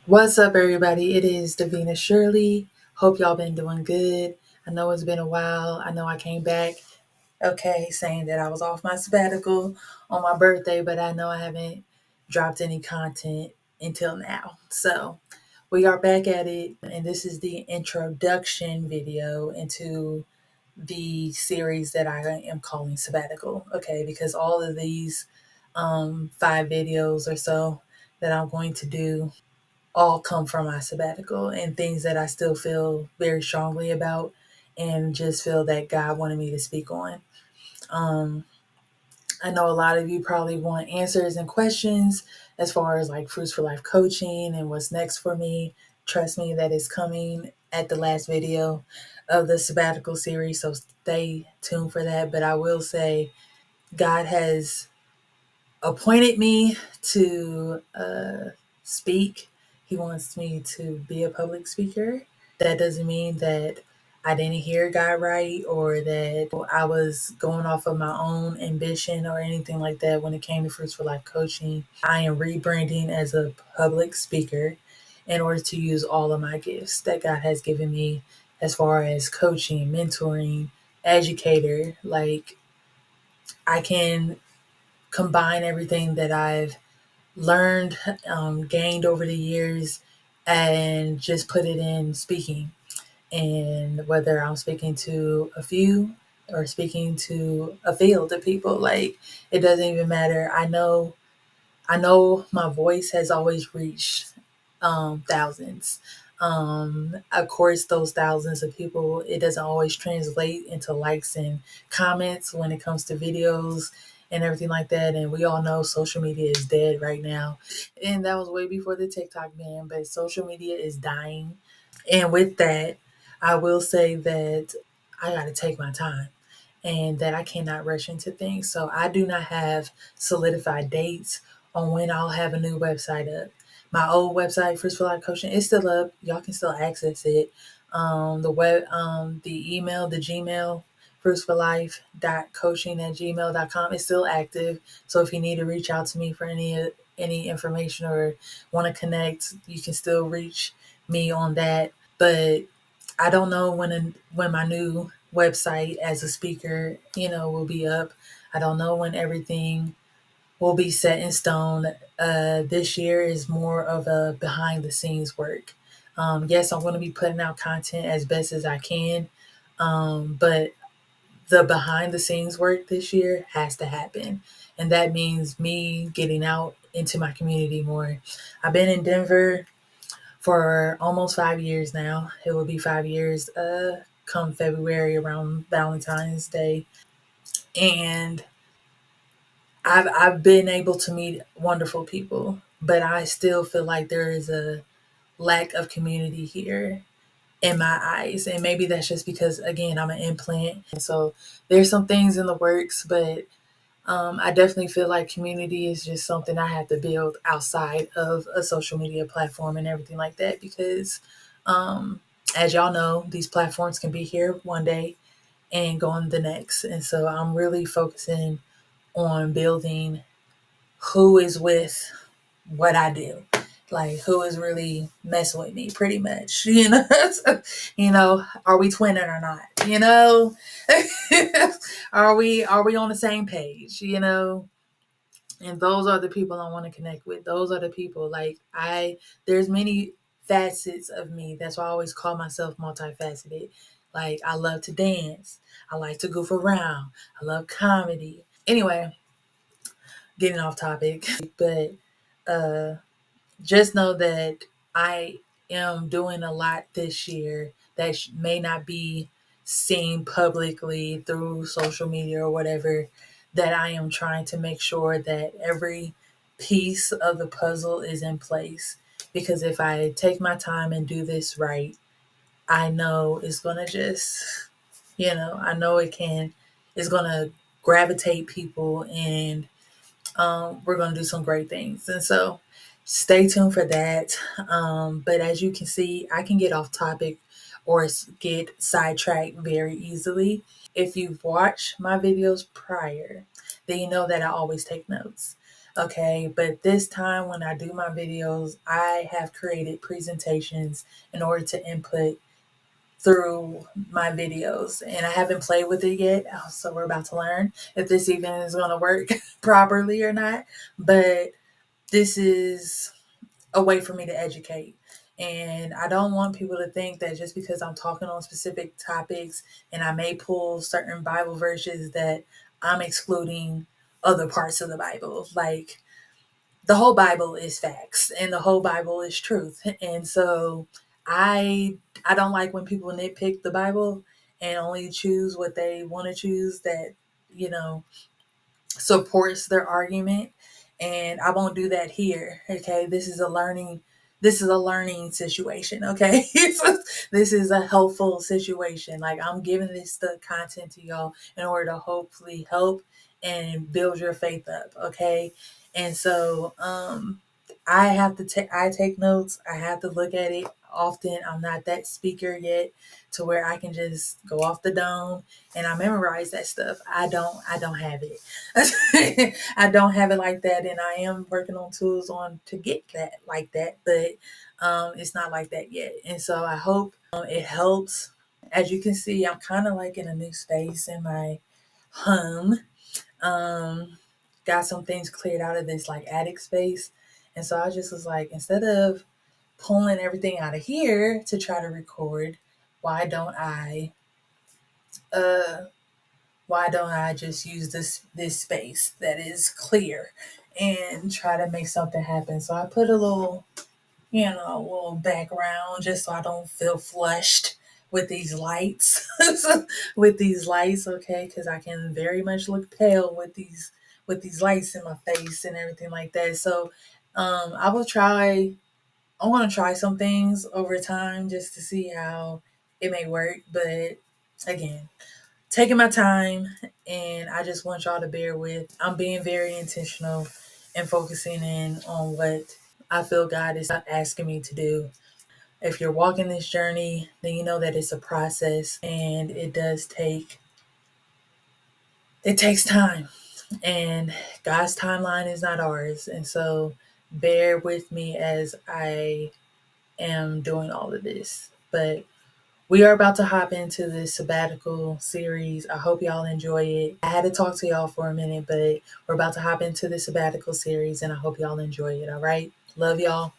What's up, everybody? It is Davina Shirley. Hope y'all been doing good. I know it's been a while. I know I came back, okay, saying that I was off my sabbatical on my birthday, but I know I haven't dropped any content until now. So we are back at it, and this is the introduction video into the series that I am calling Sabbatical, okay, because all of these 5 videos or so that I'm going to do all come from my sabbatical and things that I still feel very strongly about and just feel that God wanted me to speak on. Um, I know a lot of you probably want answers and questions as far as like Fruits for Life coaching and what's next for me. Trust me, that is coming at the last video of the sabbatical series, so stay tuned for that. But I will say, God has appointed me to speak. He wants me to be a public speaker. That doesn't mean that I didn't hear God right or that I was going off of my own ambition or anything like that when it came to Fruits for Life coaching. I am rebranding as a public speaker in order to use all of my gifts that God has given me as far as coaching, mentoring, educator. Like, I can combine everything that I've learned, gained over the years, and just put it in speaking. And whether I'm speaking to a few or speaking to a field of people, like, it doesn't even matter. I know my voice has always reached thousands. Of course, those thousands of people, it doesn't always translate into likes and comments when it comes to videos and everything like that. And we all know social media is dead right now. And that was way before the TikTok ban, but social media is dying. And with that, I will say that I got to take my time and that I cannot rush into things. So I do not have solidified dates on when I'll have a new website up. My old website, First for Life Coaching, is still up. Y'all can still access it. The email, the Gmail, fruitsforlife.coaching@gmail.com is still active. So if you need to reach out to me for any information or want to connect, you can still reach me on that. But I don't know when my new website as a speaker, will be up. I don't know when everything will be set in stone. This year is more of a behind the scenes work. Yes, I'm going to be putting out content as best as I can, but the behind the scenes work this year has to happen. And that means me getting out into my community more. I've been in Denver for almost 5 years now. It will be 5 years come February around Valentine's Day. And I've been able to meet wonderful people, but I still feel like there is a lack of community here in my eyes. And maybe that's just because, again, I'm an implant. And so there's some things in the works, but I definitely feel like community is just something I have to build outside of a social media platform and everything like that because, um, as y'all know, these platforms can be here one day and gone the next. And so I'm really focusing on building who is with what I do. Like, who is really messing with me, pretty much, are we twinning or not? Are we on the same page? And those are the people I want to connect with. Those are the people, like, there's many facets of me. That's why I always call myself multifaceted. Like, I love to dance. I like to goof around. I love comedy. Anyway, getting off topic, but uh, just know that I am doing a lot this year that may not be seen publicly through social media or whatever, that I am trying to make sure that every piece of the puzzle is in place. Because if I take my time and do this right, I know it's going to just, I know it's going to gravitate people, and we're going to do some great things. And so stay tuned for that. But as you can see, I can get off topic or get sidetracked very easily. If you've watched my videos prior, then you know that I always take notes. Okay, but this time when I do my videos, I have created presentations in order to input through my videos, and I haven't played with it yet. So we're about to learn if this even is going to work properly or not. But this is a way for me to educate. And I don't want people to think that just because I'm talking on specific topics and I may pull certain Bible verses that I'm excluding other parts of the Bible. Like, the whole Bible is facts and the whole Bible is truth. And so I don't like when people nitpick the Bible and only choose what they want to choose that, you know, supports their argument. And I won't do that here. Okay. This is a learning situation. Okay. So this is a helpful situation. Like, I'm giving this the content to y'all in order to hopefully help and build your faith up. Okay. And so I take notes. I have to look at it often. I'm not that speaker yet to where I can just go off the dome and I memorize that stuff. I don't have it. I don't have it like that, and I am working on tools on to get that like that, but it's not like that yet. And so I hope it helps. As you can see, I'm kind of like in a new space in my home. Um, got some things cleared out of this like attic space, and so I just was like, instead of pulling everything out of here to try to record, why don't I uh why don't I just use this space that is clear and try to make something happen? So I put a little, a little background just so I don't feel flushed with these lights. With these lights, okay, because I can very much look pale with these lights in my face and everything like that. So I will try. I want to try some things over time just to see how it may work. But again, taking my time, and I just want y'all to bear with. I'm being very intentional and focusing in on what I feel God is asking me to do. If you're walking this journey, then you know that it's a process and it takes time. And God's timeline is not ours. And so bear with me as I am doing all of this. But we are about to hop into this sabbatical series. I hope y'all enjoy it. I had to talk to y'all for a minute, but we're about to hop into the sabbatical series and I hope y'all enjoy it. All right. Love y'all.